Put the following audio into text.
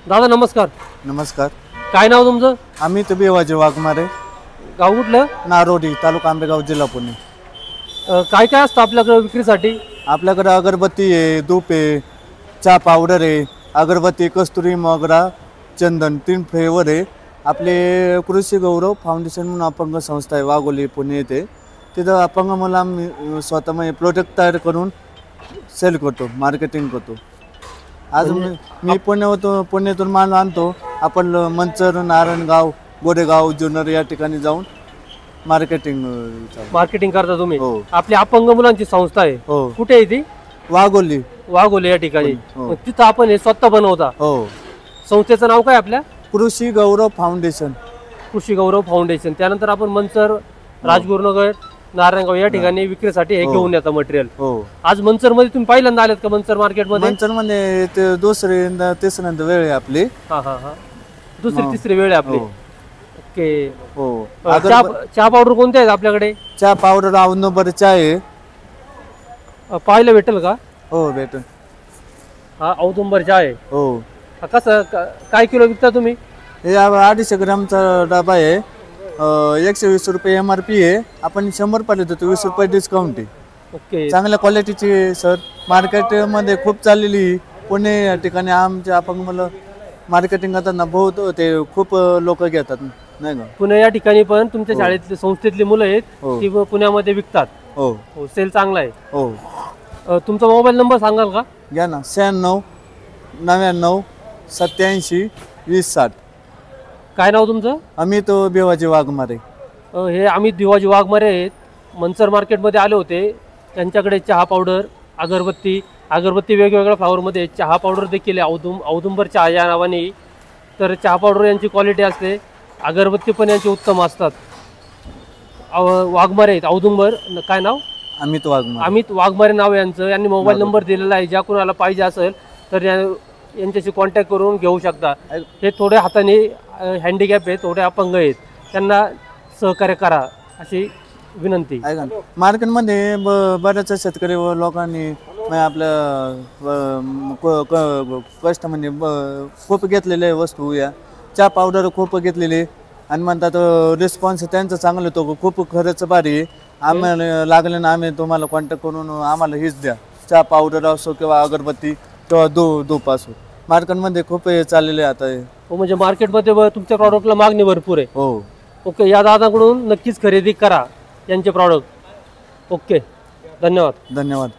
दादा नमस्कार. नमस्कार. काय नाव तुमचं? अमित बेवाजे वाघमारे, गाव कुठलं? नारोडी, तालुका आंबेगाव, जिल्हा पुणे. काय काय असतं आपल्याकडे विक्रीसाठी? आपल्याकडे अगरबत्ती आहे, धूप आहे, चहा पावडर आहे, अगरबत्ती, कस्तुरी, मोगरा, चंदन, 3 फ्लेवर आहे. आपले कृषी गौरव फाउंडेशन म्हणून अपंग संस्था आहे, वाघोली पुणे येथे. तिथं अपंग मला आम्ही स्वतः प्रोडक्ट तयार करून सेल करतो, मार्केटिंग करतो. आज मी पुण्यातून माल आणतो. आपण मंचर, नारायणगाव, गोरेगाव, जुन्नर या ठिकाणी जाऊन मार्केटिंग करता तुम्ही? हो. आपली अपंग मुलांची संस्था आहे. हो. कुठे आहे ती? वाघोली या ठिकाणी. हो. तिथं आपण हे स्वतः बनवता? हो. संस्थेचं नाव काय आपल्या? कृषी गौरव फाउंडेशन. कृषी गौरव फाउंडेशन. त्यानंतर आपण मंचर, राजगुरुनगर, नारायणगाव या ठिकाणी विक्रीसाठी हे घेऊन येतात मटेरियल. हो. आज मंचर मध्ये तुम्ही पहिल्यांदा आलेत का? मंचर मार्केट मध्ये? मंचर मध्ये ते दुसरी तिसऱ्यांदा वेळ आहे आपली. दुसरी तिसरी वेळ आहे आपली. ओके. हो. चहा पावडर कोणते आहेत आपल्याकडे? चहा पावडर नंबर चहा आहे. पाहायला भेटेल का? हो भेटेल. हा औदुंबर चहा आहे. हो. कसं काय किलो विकता तुम्ही? हे 250 ग्रामचा डबा आहे. 120 रुपये MRP आहे. आपण 100 रुपये देतो, 20 रुपये डिस्काउंट आहे. ओके. चांगल्या क्वालिटीची सर. मार्केटमध्ये खूप चाललेली. पुणे या ठिकाणी आमच्या अपंग मला मार्केटिंग करताना बहुत ते खूप लोक घेतात, नाही का? पुणे या ठिकाणी पण तुमच्या शाळेतली संस्थेतली मुलं आहेत ती पुण्यामध्ये विकतात. हो. सेल चांगला आहे. हो. तुमचा मोबाईल नंबर सांगाल का? घ्या ना. 96 99 87 20 60. काय नाव तुमचं? अमित बेवाजे वाघमारे. हे अमित भिवाजी वाघमारे आहेत. मंचर मार्केटमध्ये आले होते. त्यांच्याकडे चहा पावडर, अगरबत्ती वेगवेगळ्या फ्लावरमध्ये, चहा पावडर देखील आहे, औदुंबर चहा या नावाने. तर चहा पावडर यांची क्वालिटी असते, अगरबत्ती पण यांची उत्तम असतात. वाघमारे आहेत. औदुंबर काय नाव? अमित वाघमारे. अमित वाघमारे नाव यांचं. यांनी मोबाईल नंबर दिलेला आहे. ज्या कोणाला पाहिजे असेल तर यांच्याशी कॉन्टॅक्ट करून घेऊ शकता. हे थोडे हाताने हँडिकॅप आहेत, थोडे अपंग आहेत, त्यांना सहकार्य करा अशी विनंती. मार्केटमध्ये बऱ्याच शेतकरी व लोकांनी आपल्या कष्ट म्हणजे खूप घेतलेले वस्तू, या चहा पावडर खूप घेतलेले, आणि म्हणतात रिस्पॉन्स त्यांचा चांगला येतो, खूप खरंच भारी आहे. आम्हाला लागले ना आम्ही तुम्हाला कॉन्टॅक्ट करून आम्हाला हीच द्या, चहा पावडर असो किंवा अगरबत्ती किंवा धूप असो. मार्केटमध्ये खूप हे चाललेले आता. हो, म्हणजे मार्केटमध्ये तुमच्या प्रॉडक्टला मागणी भरपूर आहे. हो. ओके. या दादाकडून नक्कीच खरेदी करा यांचे प्रॉडक्ट. ओके. धन्यवाद. धन्यवाद.